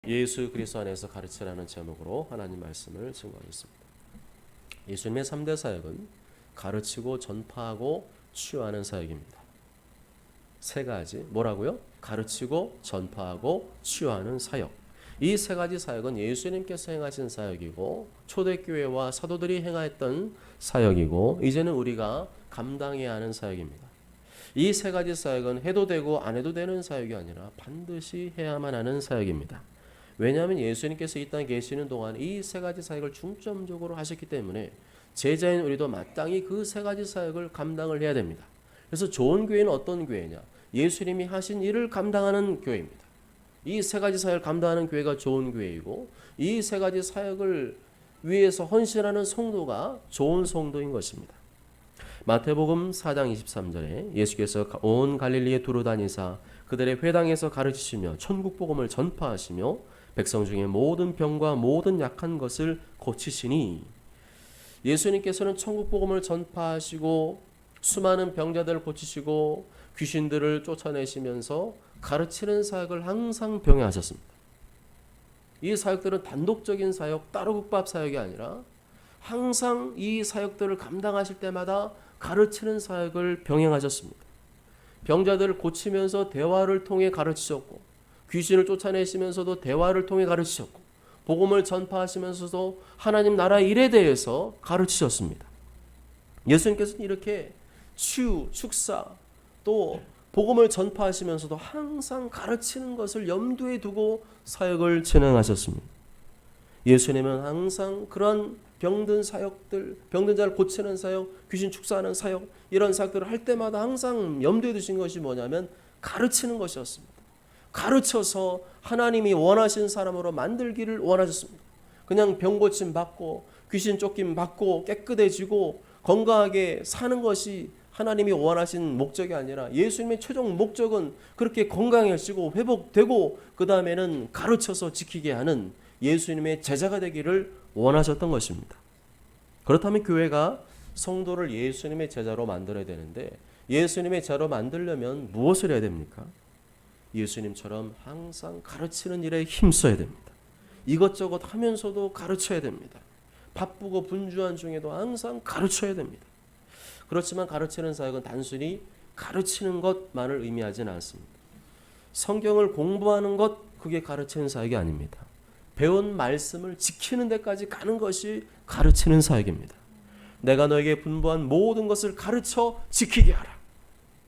예수 그리스도 안에서 가르치라는 제목으로 하나님 말씀을 증거하겠습니다. 예수님의 3대 사역은 가르치고 전파하고 치유하는 사역입니다. 세 가지 뭐라고요? 가르치고 전파하고 치유하는 사역. 이 세 가지 사역은 예수님께서 행하신 사역이고 초대교회와 사도들이 행하였던 사역이고 이제는 우리가 감당해야 하는 사역입니다. 이 세 가지 사역은 해도 되고 안 해도 되는 사역이 아니라 반드시 해야만 하는 사역입니다. 왜냐하면 예수님께서 이 땅에 계시는 동안 이 세 가지 사역을 중점적으로 하셨기 때문에 제자인 우리도 마땅히 그 세 가지 사역을 감당을 해야 됩니다. 그래서 좋은 교회는 어떤 교회냐? 예수님이 하신 일을 감당하는 교회입니다. 이 세 가지 사역을 감당하는 교회가 좋은 교회이고 이 세 가지 사역을 위해서 헌신하는 성도가 좋은 성도인 것입니다. 마태복음 4장 23절에 예수께서 온 갈릴리에 두루 다니사 그들의 회당에서 가르치시며 천국 복음을 전파하시며 백성 중에 모든 병과 모든 약한 것을 고치시니, 예수님께서는 천국 복음을 전파하시고 수많은 병자들을 고치시고 귀신들을 쫓아내시면서 가르치는 사역을 항상 병행하셨습니다. 이 사역들은 단독적인 사역, 따로국밥 사역이 아니라 항상 이 사역들을 감당하실 때마다 가르치는 사역을 병행하셨습니다. 병자들을 고치면서 대화를 통해 가르치셨고 귀신을 쫓아내시면서도 대화를 통해 가르치셨고 복음을 전파하시면서도 하나님 나라 일에 대해서 가르치셨습니다. 예수님께서는 이렇게 치유, 축사 또 복음을 전파하시면서도 항상 가르치는 것을 염두에 두고 사역을 진행하셨습니다. 예수님은 항상 그런 병든 사역들, 병든 자를 고치는 사역, 귀신 축사하는 사역, 이런 사역들을 할 때마다 항상 염두에 두신 것이 뭐냐면 가르치는 것이었습니다. 가르쳐서 하나님이 원하신 사람으로 만들기를 원하셨습니다. 그냥 병 고침 받고 귀신 쫓김 받고 깨끗해지고 건강하게 사는 것이 하나님이 원하신 목적이 아니라 예수님의 최종 목적은 그렇게 건강해지고 회복되고 그 다음에는 가르쳐서 지키게 하는 예수님의 제자가 되기를 원하셨던 것입니다. 그렇다면 교회가 성도를 예수님의 제자로 만들어야 되는데 예수님의 제자로 만들려면 무엇을 해야 됩니까? 예수님처럼 항상 가르치는 일에 힘써야 됩니다. 이것저것 하면서도 가르쳐야 됩니다. 바쁘고 분주한 중에도 항상 가르쳐야 됩니다. 그렇지만 가르치는 사역은 단순히 가르치는 것만을 의미하지는 않습니다. 성경을 공부하는 것, 그게 가르치는 사역이 아닙니다. 배운 말씀을 지키는 데까지 가는 것이 가르치는 사역입니다. 내가 너에게 분부한 모든 것을 가르쳐 지키게 하라.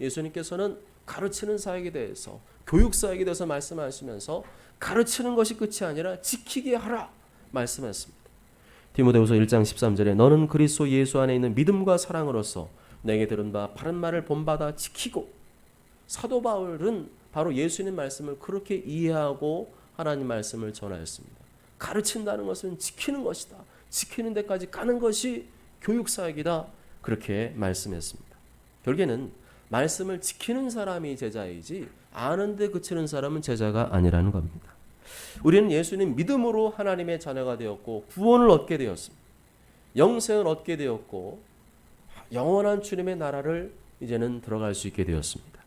예수님께서는 가르치는 사역에 대해서, 교육 사역에 대해서 말씀하시면서 가르치는 것이 끝이 아니라 지키게 하라 말씀하셨습니다. 디모데후서 1장 13절에 너는 그리스도 예수 안에 있는 믿음과 사랑으로서 내게 들은 바 바른 말을 본받아 지키고, 사도 바울은 바로 예수님 말씀을 그렇게 이해하고 하나님 말씀을 전하였습니다. 가르친다는 것은 지키는 것이다. 지키는 데까지 가는 것이 교육사역이다. 그렇게 말씀했습니다. 결국에는 말씀을 지키는 사람이 제자이지 아는데 그치는 사람은 제자가 아니라는 겁니다. 우리는 예수님 믿음으로 하나님의 자녀가 되었고 구원을 얻게 되었습니다. 영생을 얻게 되었고 영원한 주님의 나라를 이제는 들어갈 수 있게 되었습니다.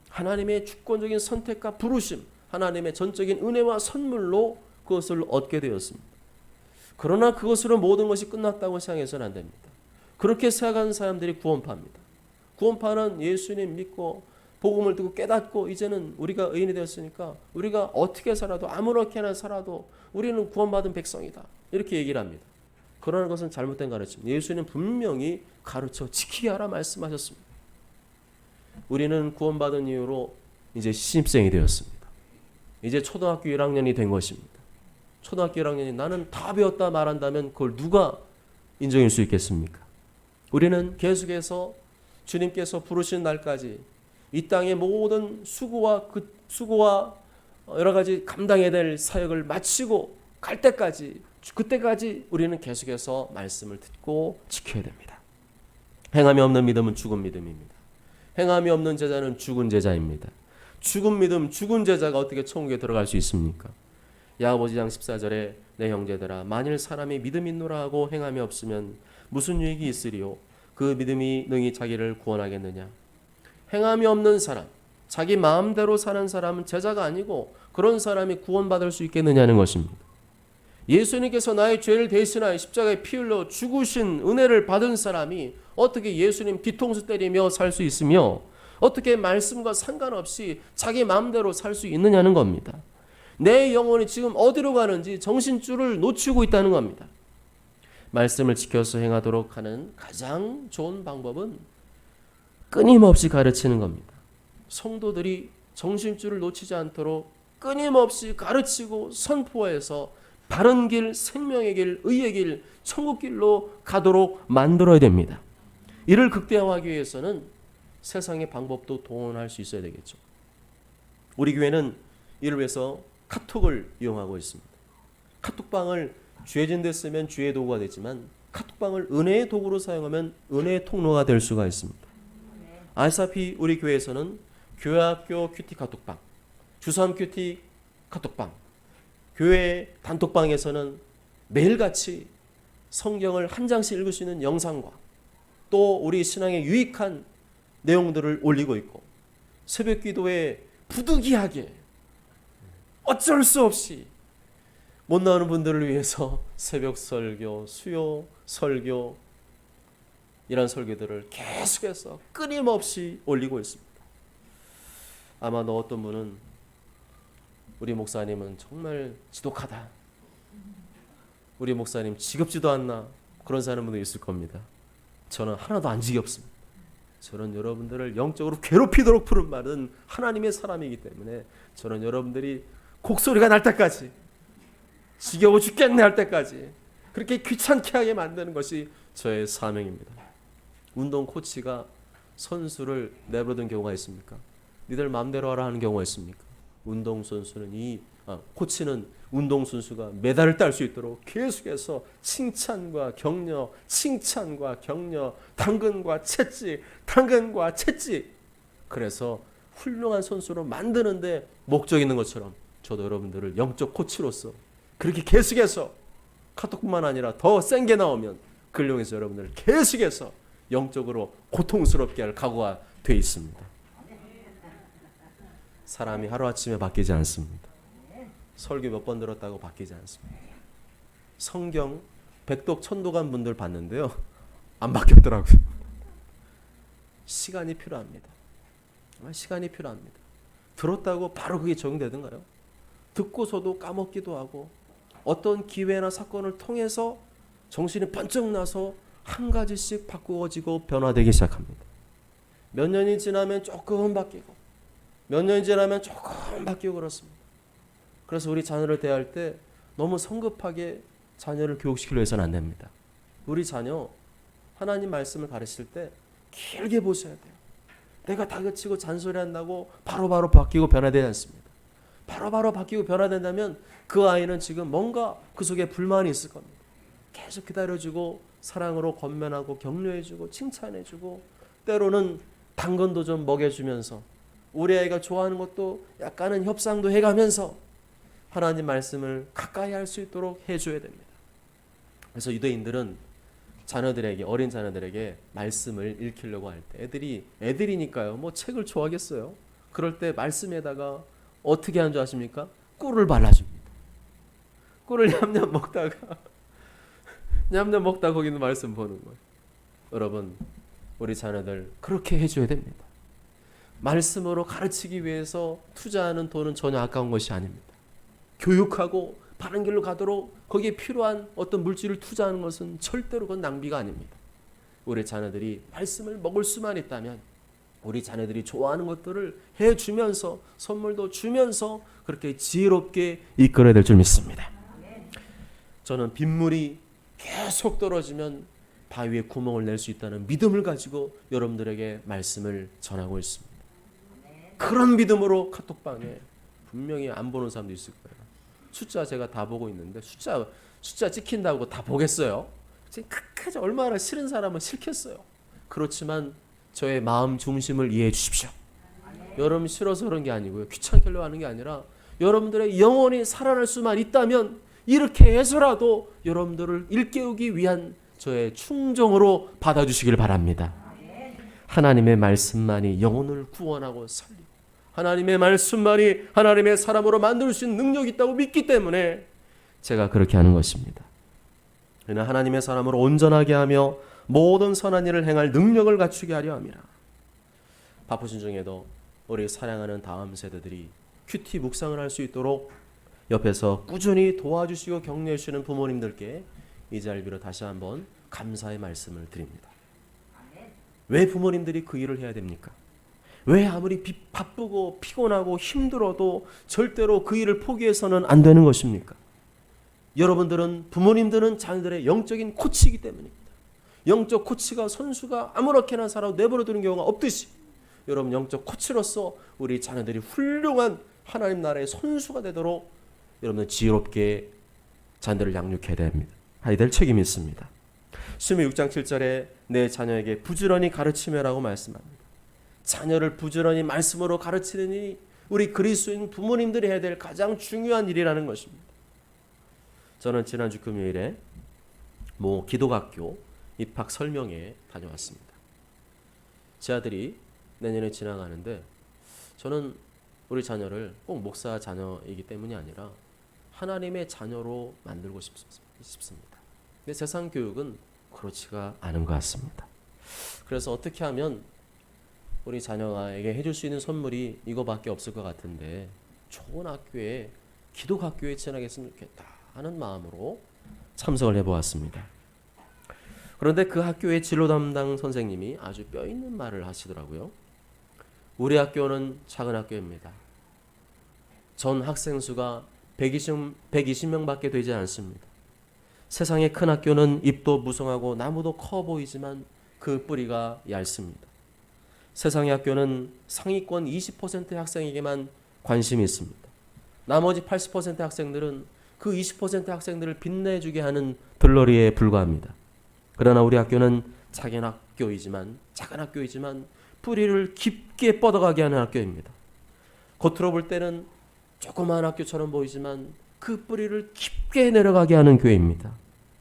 하나님의 주권적인 선택과 부르심, 하나님의 전적인 은혜와 선물로 그것을 얻게 되었습니다. 그러나 그것으로 모든 것이 끝났다고 생각해서는 안 됩니다. 그렇게 생각하는 사람들이 구원파입니다. 구원파는 예수님 믿고 복음을 듣고 깨닫고 이제는 우리가 의인이 되었으니까 우리가 어떻게 살아도 아무렇게나 살아도 우리는 구원받은 백성이다. 이렇게 얘기를 합니다. 그러나 그것은 잘못된 가르침입니다. 예수님 분명히 가르쳐 지키게 하라 말씀하셨습니다. 우리는 구원받은 이후로 이제 신입생이 되었습니다. 이제 초등학교 1학년이 된 것입니다. 초등학교 1학년이 나는 다 배웠다 말한다면 그걸 누가 인정할 수 있겠습니까? 우리는 계속해서 주님께서 부르신 날까지 이 땅의 모든 수고와 여러 가지 감당해야 될 사역을 마치고 갈 때까지, 그때까지 우리는 계속해서 말씀을 듣고 지켜야 됩니다. 행함이 없는 믿음은 죽은 믿음입니다. 행함이 없는 제자는 죽은 제자입니다. 죽은 믿음, 죽은 제자가 어떻게 천국에 들어갈 수 있습니까? 야고보 2장 14절에 내 형제들아 만일 사람이 믿음이 있노라 하고 행함이 없으면 무슨 유익이 있으리요? 그 믿음이 능히 자기를 구원하겠느냐? 행함이 없는 사람, 자기 마음대로 사는 사람은 제자가 아니고 그런 사람이 구원받을 수 있겠느냐는 것입니다. 예수님께서 나의 죄를 대신하여 십자가에 피 흘려 죽으신 은혜를 받은 사람이 어떻게 예수님 뒤통수 때리며 살 수 있으며 어떻게 말씀과 상관없이 자기 마음대로 살 수 있느냐는 겁니다. 내 영혼이 지금 어디로 가는지 정신줄을 놓치고 있다는 겁니다. 말씀을 지켜서 행하도록 하는 가장 좋은 방법은 끊임없이 가르치는 겁니다. 성도들이 정신줄을 놓치지 않도록 끊임없이 가르치고 선포해서 바른 길, 생명의 길, 의의 길, 천국 길로 가도록 만들어야 됩니다. 이를 극대화하기 위해서는 세상의 방법도 동원할 수 있어야 되겠죠. 우리 교회는 이를 위해서 카톡을 이용하고 있습니다. 카톡방을 죄진 데 쓰면 죄의 도구가 되지만 카톡방을 은혜의 도구로 사용하면 은혜의 통로가 될 수가 있습니다. 아시다시피 우리 교회에서는 교회학교 큐티 카톡방, 주삼 큐티 카톡방, 교회 단톡방에서는 매일같이 성경을 한 장씩 읽을 수 있는 영상과 또 우리 신앙에 유익한 내용들을 올리고 있고 새벽 기도에 부득이하게 어쩔 수 없이 못 나오는 분들을 위해서 새벽 설교, 수요 설교 이런 설교들을 계속해서 끊임없이 올리고 있습니다. 아마 어떤 분은 우리 목사님은 정말 지독하다. 우리 목사님 지겹지도 않나 그런 사람도 있을 겁니다. 저는 하나도 안 지겹습니다. 저는 여러분들을 영적으로 괴롭히도록 푸는 말은 하나님의 사람이기 때문에 저는 여러분들이 곡소리가 날 때까지 지겨워 죽겠네 할 때까지 그렇게 귀찮게 하게 만드는 것이 저의 사명입니다. 운동 코치가 선수를 내버려둔 경우가 있습니까? 니들 마음대로 하라 하는 경우가 있습니까? 운동선수는 코치는 운동선수가 메달을 딸 수 있도록 계속해서 칭찬과 격려, 칭찬과 격려, 당근과 채찍, 당근과 채찍. 그래서 훌륭한 선수로 만드는데 목적 있는 것처럼 저도 여러분들을 영적 코치로서 그렇게 계속해서 카톡뿐만 아니라 더 센 게 나오면 근룡에서 여러분들을 계속해서 영적으로 고통스럽게 할 각오가 돼 있습니다. 사람이 하루아침에 바뀌지 않습니다. 설교 몇 번 들었다고 바뀌지 않습니다. 성경 백독 천도간 분들 봤는데요. 안 바뀌었더라고요. 시간이 필요합니다. 시간이 필요합니다. 들었다고 바로 그게 적용되던가요? 듣고서도 까먹기도 하고 어떤 기회나 사건을 통해서 정신이 번쩍 나서 한 가지씩 바꾸어지고 변화되기 시작합니다. 몇 년이 지나면 조금 바뀌고 몇 년이 지나면 조금 바뀌고 그렇습니다. 그래서 우리 자녀를 대할 때 너무 성급하게 자녀를 교육시키려 해서는 안 됩니다. 우리 자녀 하나님 말씀을 가르칠 때 길게 보셔야 돼요. 내가 다그치고 잔소리한다고 바로바로 바뀌고 변화되지 않습니다. 바로바로 바뀌고 변화된다면 그 아이는 지금 뭔가 그 속에 불만이 있을 겁니다. 계속 기다려주고 사랑으로 권면하고 격려해주고 칭찬해주고 때로는 당근도 좀 먹여주면서 우리 아이가 좋아하는 것도 약간은 협상도 해가면서 하나님 말씀을 가까이 할 수 있도록 해줘야 됩니다. 그래서 유대인들은 자녀들에게 어린 자녀들에게 말씀을 읽히려고 할 때 애들이니까요. 뭐 책을 좋아하겠어요. 그럴 때 말씀에다가 어떻게 하는 줄 아십니까? 꿀을 발라줍니다. 꿀을 냠냠 먹다가 거기는 말씀 보는 거예요. 여러분 우리 자녀들 그렇게 해줘야 됩니다. 말씀으로 가르치기 위해서 투자하는 돈은 전혀 아까운 것이 아닙니다. 교육하고 바른 길로 가도록 거기에 필요한 어떤 물질을 투자하는 것은 절대로 그건 낭비가 아닙니다. 우리 자녀들이 말씀을 먹을 수만 있다면 우리 자녀들이 좋아하는 것들을 해주면서 선물도 주면서 그렇게 지혜롭게 이끌어야 될 줄 믿습니다. 저는 빗물이 계속 떨어지면 바위에 구멍을 낼 수 있다는 믿음을 가지고 여러분들에게 말씀을 전하고 있습니다. 그런 믿음으로 카톡방에 분명히 안 보는 사람도 있을 거예요. 숫자 제가 다 보고 있는데 숫자 찍힌다고 다 보겠어요? 끝까지 얼마나 싫은 사람은 싫겠어요. 그렇지만 저의 마음 중심을 이해해 주십시오. 여러분 싫어서 그런 게 아니고요. 귀찮게 하려고 하는 게 아니라 여러분들의 영혼이 살아날 수만 있다면 이렇게 해서라도 여러분들을 일깨우기 위한 저의 충정으로 받아주시길 바랍니다. 하나님의 말씀만이 영혼을 구원하고 살리고 하나님의 말씀만이 하나님의 사람으로 만들 수 있는 능력이 있다고 믿기 때문에 제가 그렇게 하는 것입니다. 그러나 하나님의 사람으로 온전하게 하며 모든 선한 일을 행할 능력을 갖추게 하려 함이라. 바쁘신 중에도 우리 사랑하는 다음 세대들이 큐티 묵상을 할 수 있도록 옆에서 꾸준히 도와주시고 격려해 주시는 부모님들께 이 자리를 빌어 다시 한번 감사의 말씀을 드립니다. 왜 부모님들이 그 일을 해야 됩니까? 왜 아무리 바쁘고 피곤하고 힘들어도 절대로 그 일을 포기해서는 안 되는 것입니까? 여러분들은, 부모님들은 자녀들의 영적인 코치이기 때문입니다. 영적 코치가 선수가 아무렇게나 살아도 내버려두는 경우가 없듯이 여러분 영적 코치로서 우리 자녀들이 훌륭한 하나님 나라의 선수가 되도록 여러분은 지혜롭게 자녀들을 양육해야 됩니다. 해야 될 책임이 있습니다. 시므 6장 7절에 내 자녀에게 부지런히 가르치며라고 말씀합니다. 자녀를 부지런히 말씀으로 가르치는 일이 우리 그리스도인 부모님들이 해야 될 가장 중요한 일이라는 것입니다. 저는 지난주 금요일에 모 기독학교 입학 설명회에 다녀왔습니다. 제 아들이 내년에 지나가는데 저는 우리 자녀를 꼭 목사 자녀이기 때문이 아니라 하나님의 자녀로 만들고 싶습니다. 근데 세상 교육은 그렇지가 않은 것 같습니다. 그래서 어떻게 하면 우리 자녀에게 해줄 수 있는 선물이 이거밖에 없을 것 같은데 좋은 학교에, 기독학교에 지나겠으면 좋겠다 하는 마음으로 참석을 해보았습니다. 그런데 그 학교의 진로 담당 선생님이 아주 뼈 있는 말을 하시더라고요. 우리 학교는 작은 학교입니다. 전 학생 수가 120명밖에 되지 않습니다. 세상의 큰 학교는 잎도 무성하고 나무도 커 보이지만 그 뿌리가 얇습니다. 세상의 학교는 상위권 20%의 학생에게만 관심이 있습니다. 나머지 80%의 학생들은 그 20%의 학생들을 빛내주게 하는 들러리에 불과합니다. 그러나 우리 학교는 작은 학교이지만 뿌리를 깊게 뻗어가게 하는 학교입니다. 겉으로 볼 때는 조그마한 학교처럼 보이지만 그 뿌리를 깊게 내려가게 하는 교회입니다.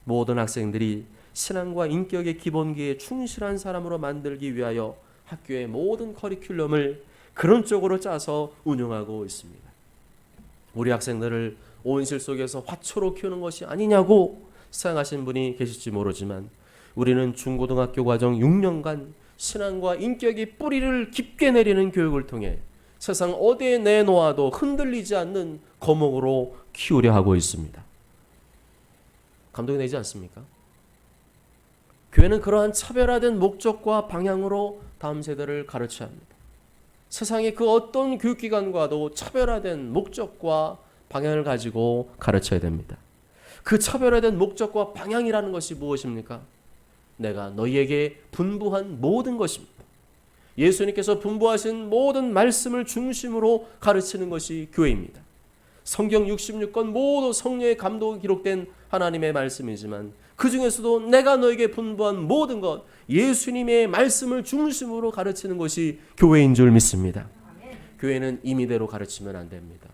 모든 학생들이 신앙과 인격의 기본기에 충실한 사람으로 만들기 위하여 학교의 모든 커리큘럼을 그런 쪽으로 짜서 운영하고 있습니다. 우리 학생들을 온실 속에서 화초로 키우는 것이 아니냐고 생각하신 분이 계실지 모르지만 우리는 중고등학교 과정 6년간 신앙과 인격의 뿌리를 깊게 내리는 교육을 통해 세상 어디에 내놓아도 흔들리지 않는 거목으로 키우려 하고 있습니다. 감동이 되지 않습니까? 교회는 그러한 차별화된 목적과 방향으로 다음 세대를 가르쳐야 합니다. 세상의 그 어떤 교육기관과도 차별화된 목적과 방향을 가지고 가르쳐야 됩니다. 그 차별화된 목적과 방향이라는 것이 무엇입니까? 내가 너희에게 분부한 모든 것입니다. 예수님께서 분부하신 모든 말씀을 중심으로 가르치는 것이 교회입니다. 성경 66권 모두 성령의 감동이 기록된 하나님의 말씀이지만 그 중에서도 내가 너에게 분부한 모든 것, 예수님의 말씀을 중심으로 가르치는 것이 교회인 줄 믿습니다. 교회는 임의대로 가르치면 안 됩니다.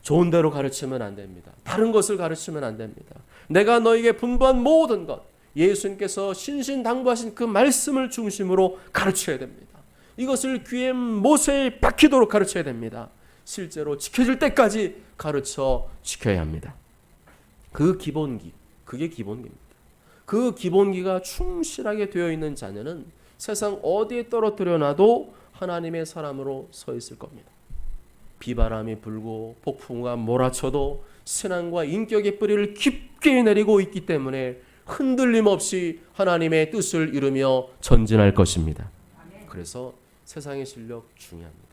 좋은 대로 가르치면 안 됩니다. 다른 것을 가르치면 안 됩니다. 내가 너에게 분부한 모든 것, 예수님께서 신신당부하신 그 말씀을 중심으로 가르쳐야 됩니다. 이것을 귀에 못에 박히도록 가르쳐야 됩니다. 실제로 지켜질 때까지 가르쳐 지켜야 합니다. 그 기본기, 그게 기본기입니다. 그 기본기가 충실하게 되어 있는 자녀는 세상 어디에 떨어뜨려 놔도 하나님의 사람으로 서 있을 겁니다. 비바람이 불고 폭풍과 몰아쳐도 신앙과 인격의 뿌리를 깊게 내리고 있기 때문에 흔들림 없이 하나님의 뜻을 이루며 전진할 것입니다. 그래서 세상의 실력 중요합니다.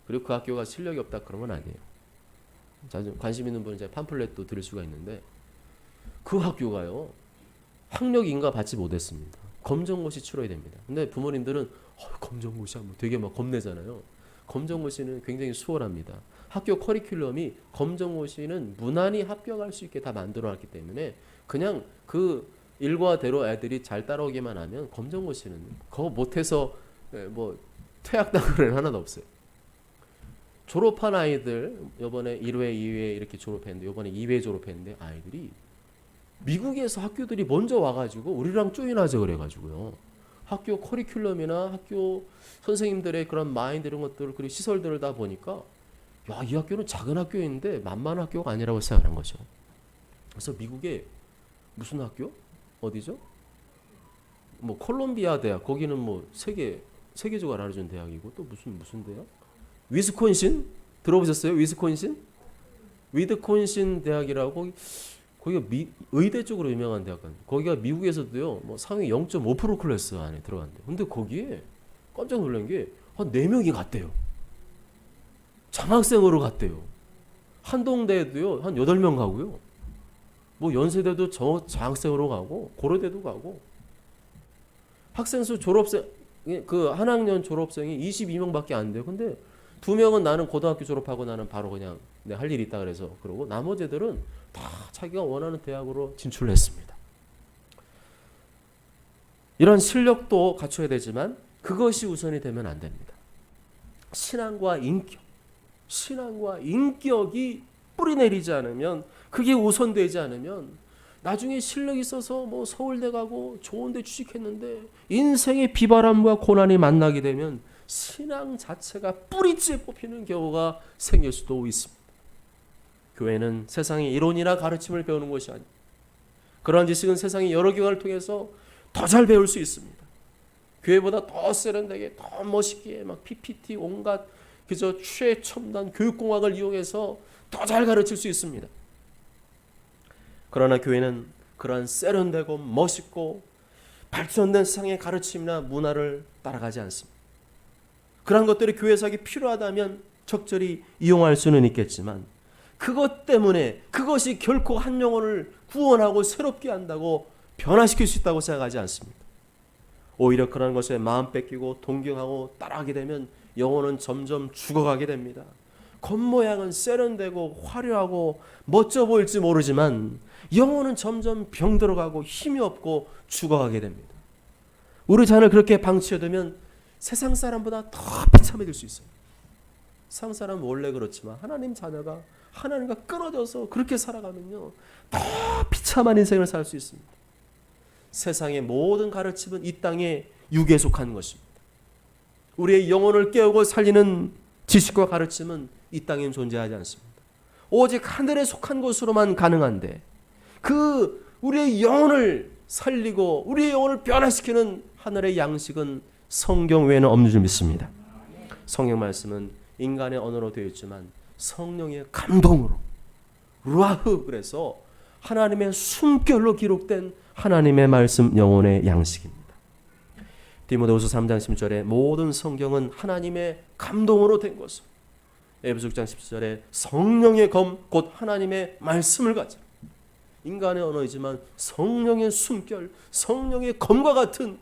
그리고 그 학교가 실력이 없다 그런 건 아니에요. 관심 있는 분은 제가 팜플렛도 드릴 수가 있는데 그 학교가요 학력 인가 받지 못했습니다. 검정고시 치러야 됩니다. 근데 부모님들은 검정고시 하면 되게 막 겁내잖아요. 검정고시는 굉장히 수월합니다. 학교 커리큘럼이 검정고시는 무난히 합격할 수 있게 다 만들어놨기 때문에 그냥 그 일과대로 애들이 잘 따라오기만 하면 검정고시는 그거 못해서 뭐 퇴학당하는 하나도 없어요. 졸업한 아이들 이번에 1회, 2회 이렇게 졸업했는데 이번에 2회 졸업했는데 아이들이 미국에서 학교들이 먼저 와가지고 우리랑 조인하자 그래가지고요. 학교 커리큘럼이나 학교 선생님들의 그런 마인드 이런 것들 그리고 시설들을 다 보니까 야, 이 학교는 작은 학교인데 만만한 학교가 아니라고 생각한 거죠. 그래서 미국에 무슨 학교? 어디죠? 뭐 콜롬비아 대학 거기는 뭐 세계적으로 알려진 대학이고 또 무슨 대학? 위스콘신 들어보셨어요? 위스콘신 대학이라고 거기가 의대 쪽으로 유명한 대학 같은데 거기가 미국에서도요 뭐 상위 0.5% 클래스 안에 들어간대요. 근데 거기에 깜짝 놀란 게 한 4명이 갔대요. 장학생으로 갔대요. 한동대에도요 한 8명 가고요. 뭐 연세대도 장학생으로 가고 고려대도 가고 학생 수 졸업생 그 한 학년 졸업생이 22명밖에 안 돼요. 근데 2명은 나는 고등학교 졸업하고 나는 바로 그냥 내 할 일이 있다 그래서 그러고 나머지 애들은 다 자기가 원하는 대학으로 진출을 했습니다. 이런 실력도 갖춰야 되지만 그것이 우선이 되면 안 됩니다. 신앙과 인격이 뿌리내리지 않으면 그게 우선되지 않으면 나중에 실력이 있어서 뭐 서울대 가고 좋은 데 취직했는데 인생의 비바람과 고난이 만나게 되면 신앙 자체가 뿌리째 뽑히는 경우가 생길 수도 있습니다. 교회는 세상의 이론이나 가르침을 배우는 것이 아닙니다. 그러한 지식은 세상의 여러 기관을 통해서 더 잘 배울 수 있습니다. 교회보다 더 세련되게 더 멋있게 막 PPT 온갖 그저 최첨단 교육공학을 이용해서 더 잘 가르칠 수 있습니다. 그러나 교회는 그러한 세련되고 멋있고 발전된 세상의 가르침이나 문화를 따라가지 않습니다. 그런 것들이 교회사역이 필요하다면 적절히 이용할 수는 있겠지만 그것 때문에 그것이 결코 한 영혼을 구원하고 새롭게 한다고 변화시킬 수 있다고 생각하지 않습니다. 오히려 그런 것에 마음 뺏기고 동경하고 따라하게 되면 영혼은 점점 죽어가게 됩니다. 겉모양은 세련되고 화려하고 멋져 보일지 모르지만 영혼은 점점 병들어가고 힘이 없고 죽어가게 됩니다. 우리 자녀를 그렇게 방치해두면 세상 사람보다 더 비참해질 수 있어요. 세상 사람은 원래 그렇지만 하나님 자녀가 하나님과 끊어져서 그렇게 살아가면요 더 비참한 인생을 살 수 있습니다. 세상의 모든 가르침은 이 땅의 육에 속한 것입니다. 우리의 영혼을 깨우고 살리는 지식과 가르침은 이 땅엔 존재하지 않습니다. 오직 하늘에 속한 것으로만 가능한데 그 우리의 영혼을 살리고 우리의 영혼을 변화시키는 하늘의 양식은 성경 외에는 없는 줄 믿습니다. 성경 말씀은 인간의 언어로 되어 있지만 성령의 감동으로 루아흐 그래서 하나님의 숨결로 기록된 하나님의 말씀 영혼의 양식입니다. 디모데후서 3장 10절에 모든 성경은 하나님의 감동으로 된 것을 에베소 6장 10절에 성령의 검 곧 하나님의 말씀을 가지라. 인간의 언어이지만 성령의 숨결 성령의 검과 같은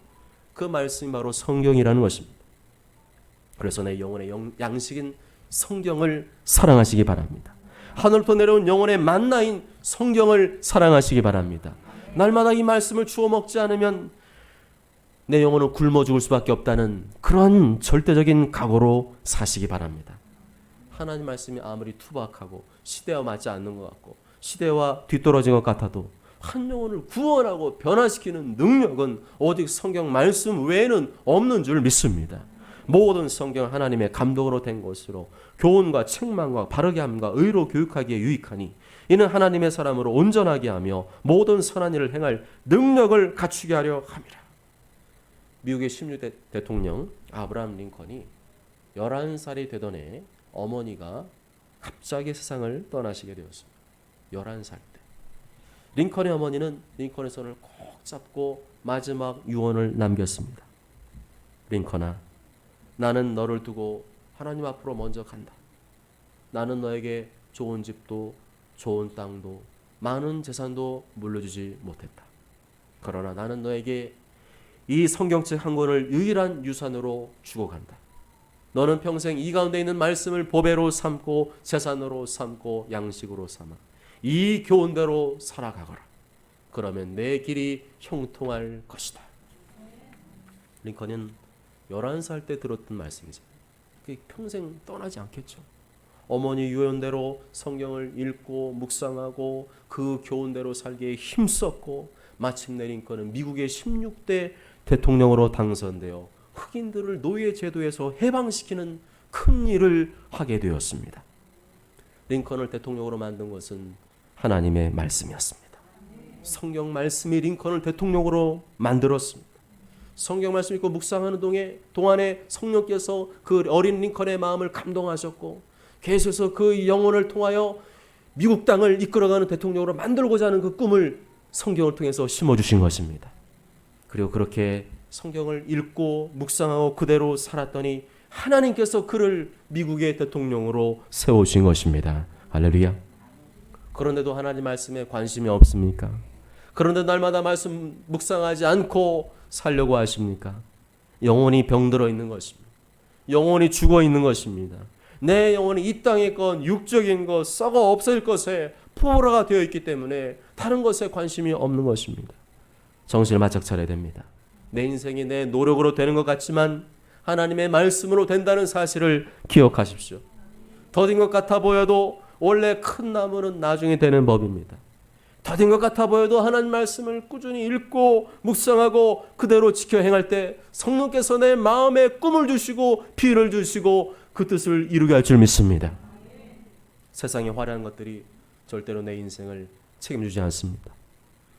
그 말씀이 바로 성경이라는 것입니다. 그래서 내 영혼의 양식인 성경을 사랑하시기 바랍니다. 하늘부터 내려온 영혼의 만나인 성경을 사랑하시기 바랍니다. 날마다 이 말씀을 주워 먹지 않으면 내 영혼은 굶어 죽을 수밖에 없다는 그런 절대적인 각오로 사시기 바랍니다. 하나님 말씀이 아무리 투박하고 시대와 맞지 않는 것 같고 시대와 뒤떨어진 것 같아도 한 영혼을 구원하고 변화시키는 능력은 오직 성경 말씀 외에는 없는 줄 믿습니다. 모든 성경은 하나님의 감동으로 된 것으로 교훈과 책망과 바르게 함과 의로 교육하기에 유익하니 이는 하나님의 사람으로 온전하게 하며 모든 선한 일을 행할 능력을 갖추게 하려 함이라. 미국의 16대 대통령 아브라함 링컨이 11살이 되던 해 어머니가 갑자기 세상을 떠나시게 되었습니다. 11살 때. 링컨의 어머니는 링컨의 손을 꼭 잡고 마지막 유언을 남겼습니다. 링컨아, 나는 너를 두고 하나님 앞으로 먼저 간다. 나는 너에게 좋은 집도 좋은 땅도 많은 재산도 물려주지 못했다. 그러나 나는 너에게 이 성경책 한 권을 유일한 유산으로 주고 간다. 너는 평생 이 가운데 있는 말씀을 보배로 삼고 재산으로 삼고 양식으로 삼아 이 교훈대로 살아가거라. 그러면 내 길이 형통할 것이다. 링컨은 11살 때 들었던 말씀이죠. 평생 떠나지 않겠죠. 어머니 유언대로 성경을 읽고 묵상하고 그 교훈대로 살기에 힘썼고 마침내 링컨은 미국의 16대 대통령으로 당선되어 흑인들을 노예 제도에서 해방시키는 큰 일을 하게 되었습니다. 링컨을 대통령으로 만든 것은 하나님의 말씀이었습니다. 성경 말씀이 링컨을 대통령으로 만들었습니다. 성경 말씀 읽고 묵상하는 동안에 성령께서 그 어린 링컨의 마음을 감동하셨고 계속해서 그 영혼을 통하여 미국 땅을 이끌어가는 대통령으로 만들고자 하는 그 꿈을 성경을 통해서 심어주신 것입니다. 그리고 그렇게 성경을 읽고 묵상하고 그대로 살았더니 하나님께서 그를 미국의 대통령으로 세우신 것입니다. 할렐루야. 그런데도 하나님 말씀에 관심이 없습니까? 그런데 날마다 말씀 묵상하지 않고 살려고 하십니까? 영혼이 병들어 있는 것입니다. 영혼이 죽어 있는 것입니다. 내 영혼이 이 땅의 것, 육적인 것, 썩어 없어질 것에 포로가 되어 있기 때문에 다른 것에 관심이 없는 것입니다. 정신을 바짝 차려야 됩니다. 내 인생이 내 노력으로 되는 것 같지만 하나님의 말씀으로 된다는 사실을 기억하십시오. 더딘 것 같아 보여도 원래 큰 나무는 나중에 되는 법입니다. 더딘 것 같아 보여도 하나님 말씀을 꾸준히 읽고 묵상하고 그대로 지켜 행할 때 성령께서 내 마음에 꿈을 주시고 비를 주시고 그 뜻을 이루게 할 줄 믿습니다. 세상의 화려한 것들이 절대로 내 인생을 책임지지 않습니다.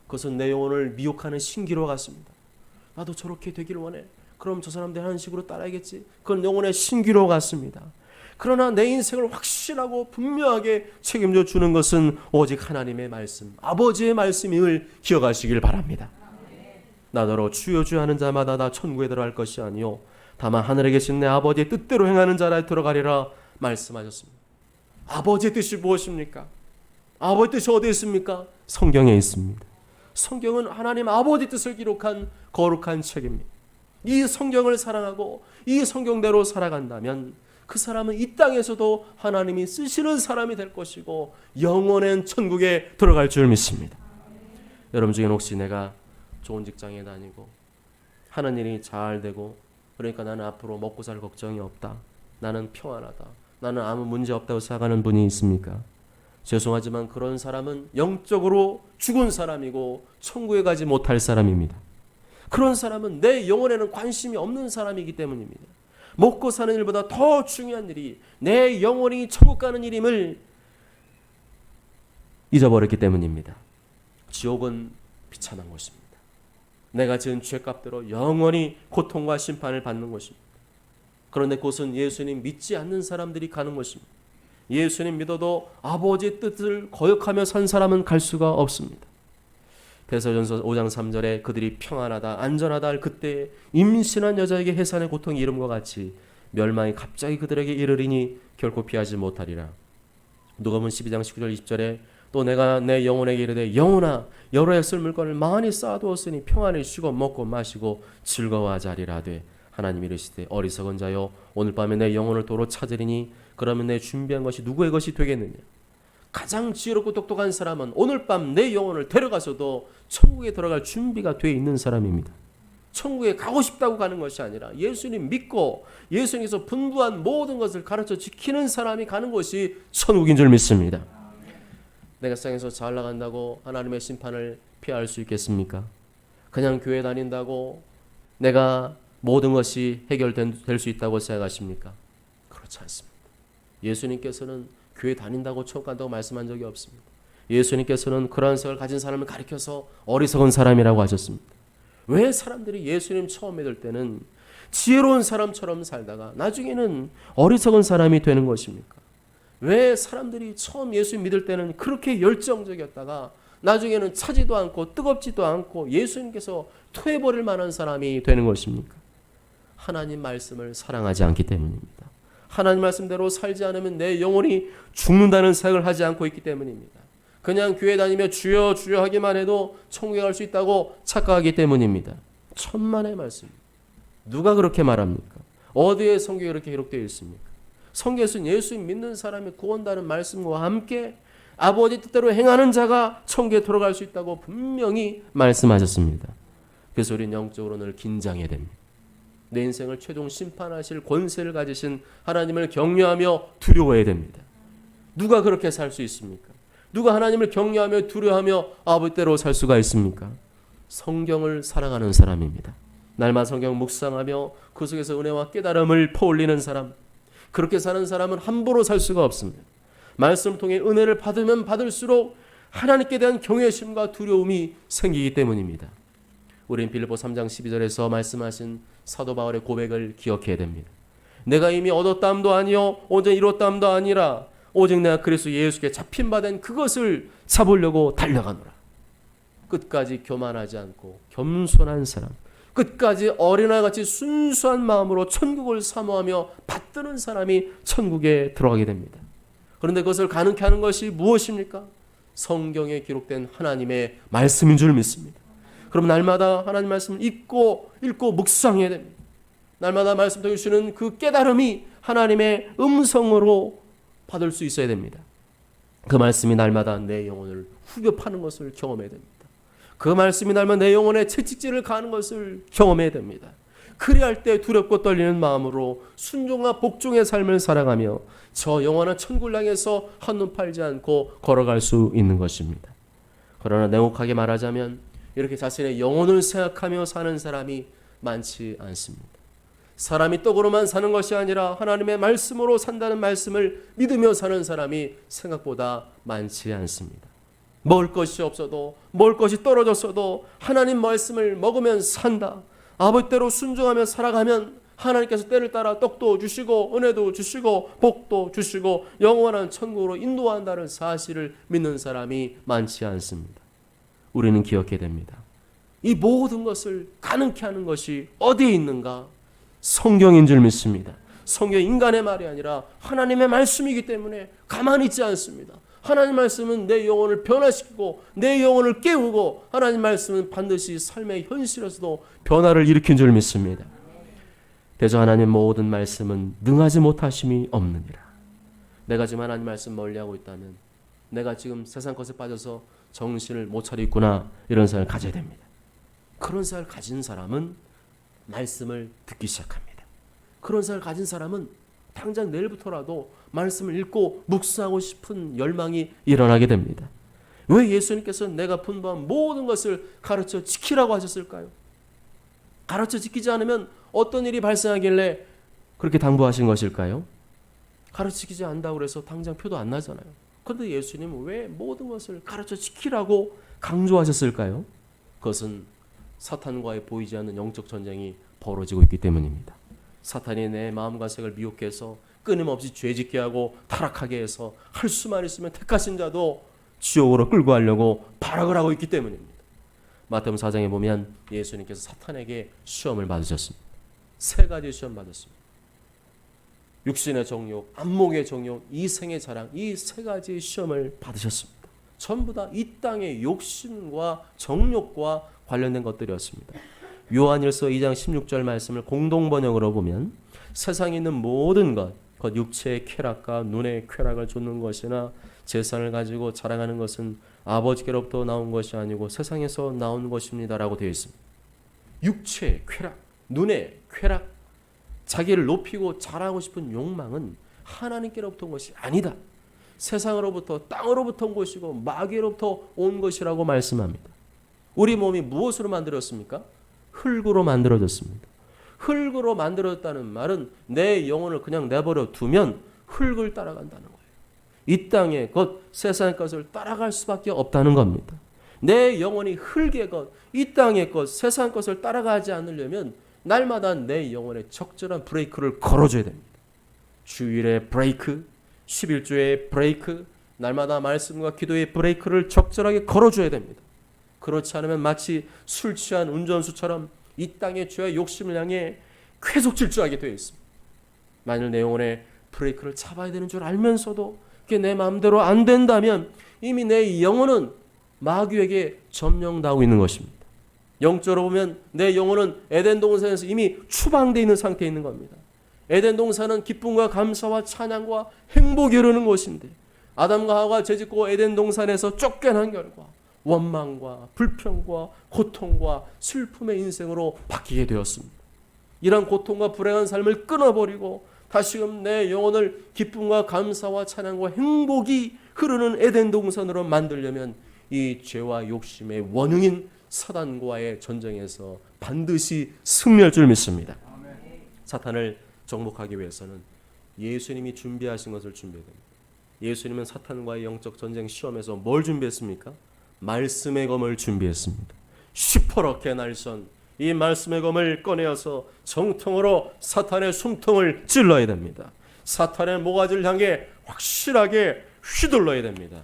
그것은 내 영혼을 미혹하는 신기로 같습니다. 나도 저렇게 되기를 원해. 그럼 저 사람들 하는 식으로 따라야겠지. 그건 영혼의 신기로 같습니다. 그러나 내 인생을 확실하고 분명하게 책임져 주는 것은 오직 하나님의 말씀, 아버지의 말씀임을 기억하시길 바랍니다. 나더러 주여 주여 하는 자마다 다 천국에 들어갈 것이 아니요 다만 하늘에 계신 내 아버지의 뜻대로 행하는 자라 들어가리라 말씀하셨습니다. 아버지의 뜻이 무엇입니까? 아버지의 뜻이 어디에 있습니까? 성경에 있습니다. 성경은 하나님 아버지 뜻을 기록한 거룩한 책입니다. 이 성경을 사랑하고 이 성경대로 살아간다면 그 사람은 이 땅에서도 하나님이 쓰시는 사람이 될 것이고 영원한 천국에 들어갈 줄 믿습니다. 여러분 중에 혹시 내가 좋은 직장에 다니고 하는 일이 잘 되고 그러니까 나는 앞으로 먹고 살 걱정이 없다. 나는 평안하다. 나는 아무 문제 없다고 생각하는 분이 있습니까? 죄송하지만 그런 사람은 영적으로 죽은 사람이고 천국에 가지 못할 사람입니다. 그런 사람은 내 영혼에는 관심이 없는 사람이기 때문입니다. 먹고 사는 일보다 더 중요한 일이 내 영혼이 천국 가는 일임을 잊어버렸기 때문입니다. 지옥은 비참한 곳입니다. 내가 지은 죄값대로 영원히 고통과 심판을 받는 곳입니다. 그런데 그곳은 예수님 믿지 않는 사람들이 가는 곳입니다. 예수님 믿어도 아버지의 뜻을 거역하며 산 사람은 갈 수가 없습니다. 베드로전서 5장 3절에 그들이 평안하다 안전하다 할 그때 임신한 여자에게 해산의 고통이 이름과 같이 멸망이 갑자기 그들에게 이르리니 결코 피하지 못하리라. 누가복음 12장 19절 20절에 또 내가 내 영혼에게 이르되 영혼아 여러 해 쓸 물건을 많이 쌓아두었으니 평안히 쉬고 먹고 마시고 즐거워하자 하리라 하되 하나님이 이르시되 어리석은 자여 오늘 밤에 내 영혼을 도로 찾으리니 그러면 내 준비한 것이 누구의 것이 되겠느냐. 가장 지혜롭고 똑똑한 사람은 오늘 밤 내 영혼을 데려가서도 천국에 들어갈 준비가 되어 있는 사람입니다. 천국에 가고 싶다고 가는 것이 아니라 예수님 믿고 예수님께서 분부한 모든 것을 가르쳐 지키는 사람이 가는 곳이 천국인 줄 믿습니다. 내가 세상에서 잘 나간다고 하나님의 심판을 피할 수 있겠습니까? 그냥 교회 다닌다고 내가 모든 것이 해결될 수 있다고 생각하십니까? 그렇지 않습니다. 예수님께서는 교회 다닌다고 천국 간다고 말씀한 적이 없습니다. 예수님께서는 그러한 생각을 가진 사람을 가리켜서 어리석은 사람이라고 하셨습니다. 왜 사람들이 예수님 처음 믿을 때는 지혜로운 사람처럼 살다가 나중에는 어리석은 사람이 되는 것입니까? 왜 사람들이 처음 예수 믿을 때는 그렇게 열정적이었다가 나중에는 차지도 않고 뜨겁지도 않고 예수님께서 토해버릴 만한 사람이 되는 것입니까? 하나님 말씀을 사랑하지 않기 때문입니다. 하나님 말씀대로 살지 않으면 내 영혼이 죽는다는 생각을 하지 않고 있기 때문입니다. 그냥 교회 다니며 주여 주여 하기만 해도 천국에 갈 수 있다고 착각하기 때문입니다. 천만의 말씀. 누가 그렇게 말합니까? 어디에 성경에 그렇게 기록되어 있습니까? 성경에서는 예수 믿는 사람이 구원받는 말씀과 함께 아버지 뜻대로 행하는 자가 천국에 들어갈 수 있다고 분명히 말씀하셨습니다. 그래서 우리는 영적으로 늘 긴장해야 됩니다. 내 인생을 최종 심판하실 권세를 가지신 하나님을 경외하며 두려워해야 됩니다. 누가 그렇게 살 수 있습니까? 누가 하나님을 경외하며 두려워하며 아버지대로 살 수가 있습니까? 성경을 사랑하는 사람입니다. 날마다 성경 묵상하며 그 속에서 은혜와 깨달음을 퍼올리는 사람, 그렇게 사는 사람은 함부로 살 수가 없습니다. 말씀을 통해 은혜를 받으면 받을수록 하나님께 대한 경외심과 두려움이 생기기 때문입니다. 우린 빌립보 3장 12절에서 말씀하신 사도 바울의 고백을 기억해야 됩니다. 내가 이미 얻었다함도 아니요 온전히 이뤘다함도 아니라 오직 내가 그리스도 예수께 잡힌 바 된 그것을 잡으려고 달려가노라. 끝까지 교만하지 않고 겸손한 사람, 끝까지 어린아이같이 순수한 마음으로 천국을 사모하며 받드는 사람이 천국에 들어가게 됩니다. 그런데 그것을 가능케 하는 것이 무엇입니까? 성경에 기록된 하나님의 말씀인 줄 믿습니다. 그럼 날마다 하나님 말씀을 읽고 묵상해야 됩니다. 날마다 말씀 통해 주시는 그 깨달음이 하나님의 음성으로 받을 수 있어야 됩니다. 그 말씀이 날마다 내 영혼을 후벼 파는 것을 경험해야 됩니다. 그 말씀이 날마다 내 영혼에 채찍질을 가는 것을 경험해야 됩니다. 그리할 때 두렵고 떨리는 마음으로 순종과 복종의 삶을 살아가며 저 영원한 천국을 향해서 한눈 팔지 않고 걸어갈 수 있는 것입니다. 그러나 냉혹하게 말하자면 이렇게 자신의 영혼을 생각하며 사는 사람이 많지 않습니다. 사람이 떡으로만 사는 것이 아니라 하나님의 말씀으로 산다는 말씀을 믿으며 사는 사람이 생각보다 많지 않습니다. 먹을 것이 없어도 먹을 것이 떨어졌어도 하나님 말씀을 먹으면 산다. 아버지대로 순종하며 살아가면 하나님께서 때를 따라 떡도 주시고 은혜도 주시고 복도 주시고 영원한 천국으로 인도한다는 사실을 믿는 사람이 많지 않습니다. 우리는 기억해야 됩니다. 이 모든 것을 가능케 하는 것이 어디에 있는가? 성경인 줄 믿습니다. 성경 인간의 말이 아니라 하나님의 말씀이기 때문에 가만히 있지 않습니다. 하나님 말씀은 내 영혼을 변화시키고 내 영혼을 깨우고 하나님 말씀은 반드시 삶의 현실에서도 변화를 일으킨 줄 믿습니다. 대저 하나님 모든 말씀은 능하지 못하심이 없느니라. 내가 지금 하나님 말씀 멀리하고 있다면 내가 지금 세상 것에 빠져서 정신을 못 차리고 있구나, 이런 생각을 가져야 됩니다. 그런 생각을 가진 사람은 말씀을 듣기 시작합니다. 그런 생각을 가진 사람은 당장 내일부터라도 말씀을 읽고 묵상하고 싶은 열망이 일어나게 됩니다. 왜 예수님께서 내가 분부한 모든 것을 가르쳐 지키라고 하셨을까요? 가르쳐 지키지 않으면 어떤 일이 발생하길래 그렇게 당부하신 것일까요? 가르쳐 지키지 않는다고 해서 당장 표도 안 나잖아요. 그런데 예수님은 왜 모든 것을 가르쳐 지키라고 강조하셨을까요? 그것은 사탄과의 보이지 않는 영적 전쟁이 벌어지고 있기 때문입니다. 사탄이 내 마음과 생각을 미혹해서 끊임없이 죄짓게 하고 타락하게 해서 할 수만 있으면 택하신 자도 지옥으로 끌고 가려고 발악을 하고 있기 때문입니다. 마태복음 4장에 보면 예수님께서 사탄에게 시험을 받으셨습니다. 3가지 시험 받았습니다. 육신의 정욕, 안목의 정욕, 이생의 자랑, 이 3가지 시험을 받으셨습니다. 전부 다 이 땅의 욕심과 정욕과 관련된 것들이었습니다. 요한일서 2장 16절 말씀을 공동번역으로 보면 세상에 있는 모든 것, 곧 육체의 쾌락과 눈의 쾌락을 좇는 것이나 재산을 가지고 자랑하는 것은 아버지께로부터 나온 것이 아니고 세상에서 나온 것입니다라고 되어 있습니다. 육체의 쾌락, 눈의 쾌락, 자기를 높이고 자랑하고 싶은 욕망은 하나님께로부터 온 것이 아니다. 세상으로부터, 땅으로부터 온 것이고 마귀로부터 온 것이라고 말씀합니다. 우리 몸이 무엇으로 만들어졌습니까? 흙으로 만들어졌습니다. 흙으로 만들어졌다는 말은 내 영혼을 그냥 내버려 두면 흙을 따라간다는 거예요. 이 땅의 것, 세상의 것을 따라갈 수밖에 없다는 겁니다. 내 영혼이 흙의 것, 이 땅의 것, 세상의 것을 따라가지 않으려면 날마다 내 영혼에 적절한 브레이크를 걸어줘야 됩니다. 주일의 브레이크, 11조의 브레이크, 날마다 말씀과 기도의 브레이크를 적절하게 걸어줘야 됩니다. 그렇지 않으면 마치 술 취한 운전수처럼 이 땅의 죄와 욕심을 향해 계속 질주하게 되어 있습니다. 만일 내 영혼에 브레이크를 잡아야 되는 줄 알면서도 그게 내 마음대로 안 된다면 이미 내 영혼은 마귀에게 점령당하고 있는 것입니다. 영적으로 보면 내 영혼은 에덴 동산에서 이미 추방되어 있는 상태에 있는 겁니다. 에덴 동산은 기쁨과 감사와 찬양과 행복이 흐르는 곳인데 아담과 하와가 죄짓고 에덴 동산에서 쫓겨난 결과 원망과 불평과 고통과 슬픔의 인생으로 바뀌게 되었습니다. 이런 고통과 불행한 삶을 끊어버리고 다시금 내 영혼을 기쁨과 감사와 찬양과 행복이 흐르는 에덴 동산으로 만들려면 이 죄와 욕심의 원흉인 사단과의 전쟁에서 반드시 승리할 줄 믿습니다. 사탄을 정복하기 위해서는 예수님이 준비하신 것을 준비해야 됩니다. 예수님은 사탄과의 영적 전쟁 시험에서 뭘 준비했습니까? 말씀의 검을 준비했습니다. 시퍼렇게 날선 이 말씀의 검을 꺼내어서 정통으로 사탄의 숨통을 찔러야 됩니다. 사탄의 모가지를 향해 확실하게 휘둘러야 됩니다.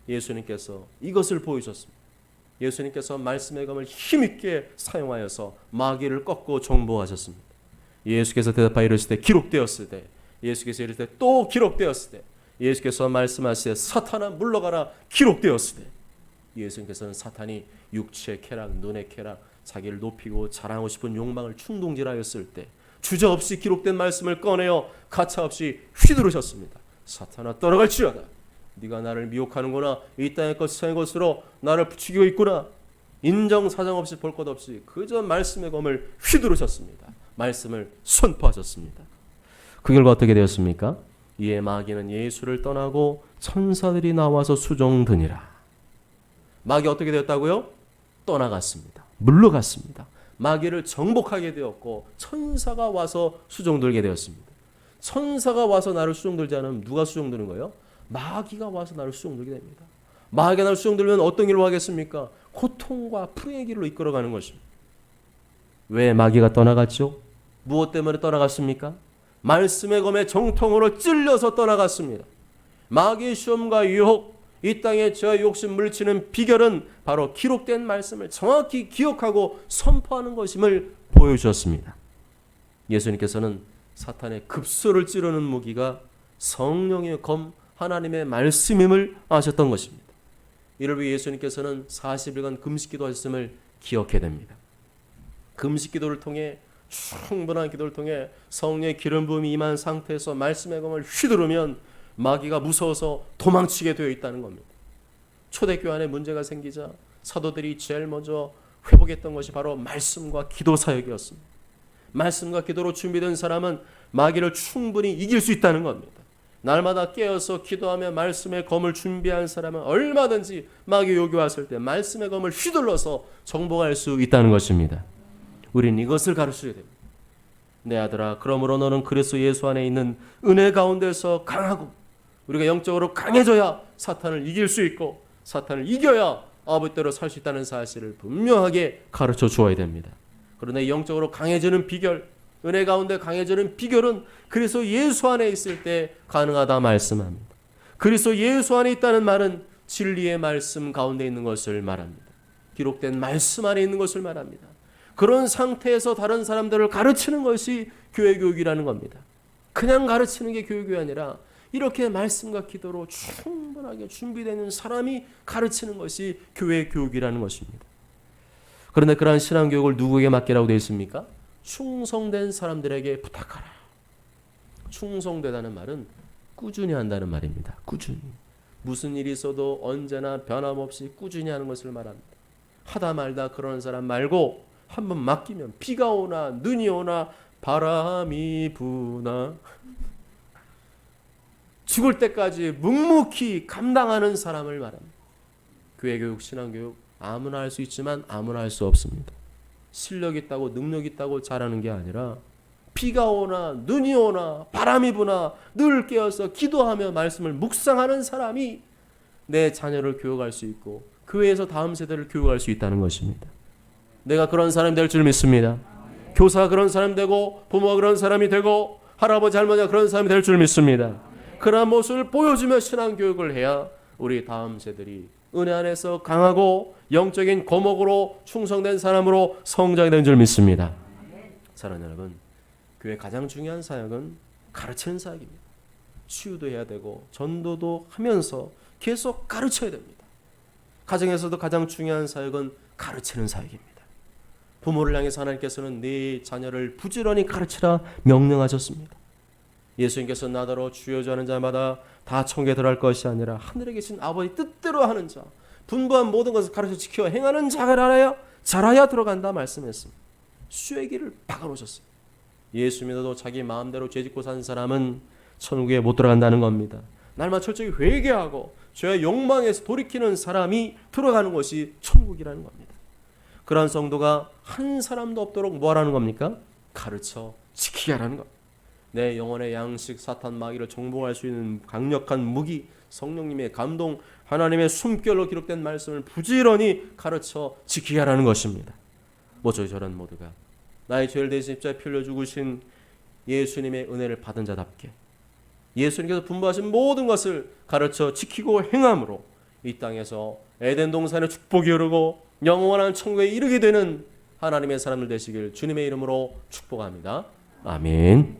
예수님께서 이것을 보여주셨습니다. 예수님께서 말씀의 검을 힘있게 사용하여서 마귀를 꺾고 정복하셨습니다. 예수께서 대답하여 이르시되 기록되었을 때, 예수께서 이르시되 또 기록되었을 때, 예수께서 말씀하시되 사탄아 물러가라 기록되었을 때, 예수님께서는 사탄이 육체의 쾌락, 눈의 쾌락, 자기를 높이고 자랑하고 싶은 욕망을 충동질하였을 때 주저없이 기록된 말씀을 꺼내어 가차없이 휘두르셨습니다. 사탄아 떠나갈지어다. 네가 나를 미혹하는구나. 이 땅의 것 세상의 것으로 나를 부추기고 있구나. 인정사정 없이 볼 것 없이 그저 말씀의 검을 휘두르셨습니다. 말씀을 선포하셨습니다. 그 결과 어떻게 되었습니까? 이에 마귀는 예수를 떠나고 천사들이 나와서 수종드니라. 마귀 어떻게 되었다고요? 떠나갔습니다. 물러갔습니다. 마귀를 정복하게 되었고 천사가 와서 수종들게 되었습니다. 천사가 와서 나를 수종들지 않으면 누가 수종드는 거예요? 마귀가 와서 나를 수종들게 됩니다. 마귀가 나를 수종들면 어떤 길로 하겠습니까? 고통과 불행의 길로 이끌어가는 것입니다. 왜 마귀가 떠나갔죠? 무엇 때문에 떠나갔습니까? 말씀의 검에 정통으로 찔려서 떠나갔습니다. 마귀의 시험과 유혹, 이 땅에 저 욕심 물리치는 비결은 바로 기록된 말씀을 정확히 기억하고 선포하는 것임을 보여주셨습니다. 예수님께서는 사탄의 급소를 찌르는 무기가 성령의 검, 하나님의 말씀임을 아셨던 것입니다. 이를 위해 예수님께서는 40일간 금식기도 하셨음을 기억해야 됩니다. 금식기도를 통해 충분한 기도를 통해 성령의 기름 부음이 임한 상태에서 말씀의 검을 휘두르면 마귀가 무서워서 도망치게 되어 있다는 겁니다. 초대교회 안에 문제가 생기자 사도들이 제일 먼저 회복했던 것이 바로 말씀과 기도 사역이었습니다. 말씀과 기도로 준비된 사람은 마귀를 충분히 이길 수 있다는 겁니다. 날마다 깨어서 기도하며 말씀의 검을 준비한 사람은 얼마든지 마귀 요구 왔을 때 말씀의 검을 휘둘러서 정복할 수 있다는 것입니다. 우린 이것을 가르쳐야 됩니다. 내 아들아, 그러므로 너는 그리스도 예수 안에 있는 은혜 가운데서 강하고, 우리가 영적으로 강해져야 사탄을 이길 수 있고 사탄을 이겨야 아버지대로 살 수 있다는 사실을 분명하게 가르쳐 주어야 됩니다. 그런데 영적으로 강해지는 비결, 은혜 가운데 강해지는 비결은 그리스도 예수 안에 있을 때 가능하다 말씀합니다. 그리스도 예수 안에 있다는 말은 진리의 말씀 가운데 있는 것을 말합니다. 기록된 말씀 안에 있는 것을 말합니다. 그런 상태에서 다른 사람들을 가르치는 것이 교회 교육이라는 겁니다. 그냥 가르치는 게 교육이 아니라 이렇게 말씀과 기도로 충분하게 준비되는 사람이 가르치는 것이 교회 교육이라는 것입니다. 그런데 그러한 신앙교육을 누구에게 맡기라고 되어 있습니까? 충성된 사람들에게 부탁하라. 충성되다는 말은 꾸준히 한다는 말입니다. 꾸준히. 무슨 일이 있어도 언제나 변함없이 꾸준히 하는 것을 말합니다. 하다 말다 그러는 사람 말고 한번 맡기면 비가 오나 눈이 오나 바람이 부나 죽을 때까지 묵묵히 감당하는 사람을 말합니다. 교회교육, 신앙교육 아무나 할 수 있지만 아무나 할 수 없습니다. 실력 있다고 능력 있다고 잘하는 게 아니라 비가 오나 눈이 오나 바람이 부나 늘 깨어서 기도하며 말씀을 묵상하는 사람이 내 자녀를 교육할 수 있고 교회에서 다음 세대를 교육할 수 있다는 것입니다. 내가 그런 사람이 될 줄 믿습니다. 교사가 그런 사람 되고 부모가 그런 사람이 되고 할아버지 할머니가 그런 사람이 될 줄 믿습니다. 그러한 모습을 보여주며 신앙교육을 해야 우리 다음 세대들이 은혜 안에서 강하고 영적인 거목으로 충성된 사람으로 성장이 되는 줄 믿습니다. 사랑하는 여러분, 교회 가장 중요한 사역은 가르치는 사역입니다. 치유도 해야 되고 전도도 하면서 계속 가르쳐야 됩니다. 가정에서도 가장 중요한 사역은 가르치는 사역입니다. 부모를 향해서 하나님께서는 네 자녀를 부지런히 가르치라 명령하셨습니다. 예수님께서 나더러 주여 주하는 자마다 다 천국에 들어갈 것이 아니라 하늘에 계신 아버지 뜻대로 하는 자, 분부한 모든 것을 가르쳐 지켜 행하는 자가 잘하야 들어간다 말씀했습니다. 수의 길을 박아놓으셨습니다. 예수 믿어도 자기 마음대로 죄짓고 산 사람은 천국에 못 들어간다는 겁니다. 날마다 철저히 회개하고 죄의 욕망에서 돌이키는 사람이 들어가는 것이 천국이라는 겁니다. 그러한 성도가 한 사람도 없도록 뭐하라는 겁니까? 가르쳐 지키게 하라는 것. 내 영혼의 양식, 사탄 마귀를 정복할 수 있는 강력한 무기, 성령님의 감동, 하나님의 숨결로 기록된 말씀을 부지런히 가르쳐 지키게 하라는 것입니다. 모조리 저런 모두가 나의 죄를 대신 십자가에 피 흘려 죽으신 예수님의 은혜를 받은 자답게 예수님께서 분부하신 모든 것을 가르쳐 지키고 행함으로 이 땅에서 에덴 동산의 축복이 흐르고 영원한 천국에 이르게 되는 하나님의 사람들 되시길 주님의 이름으로 축복합니다. 아멘.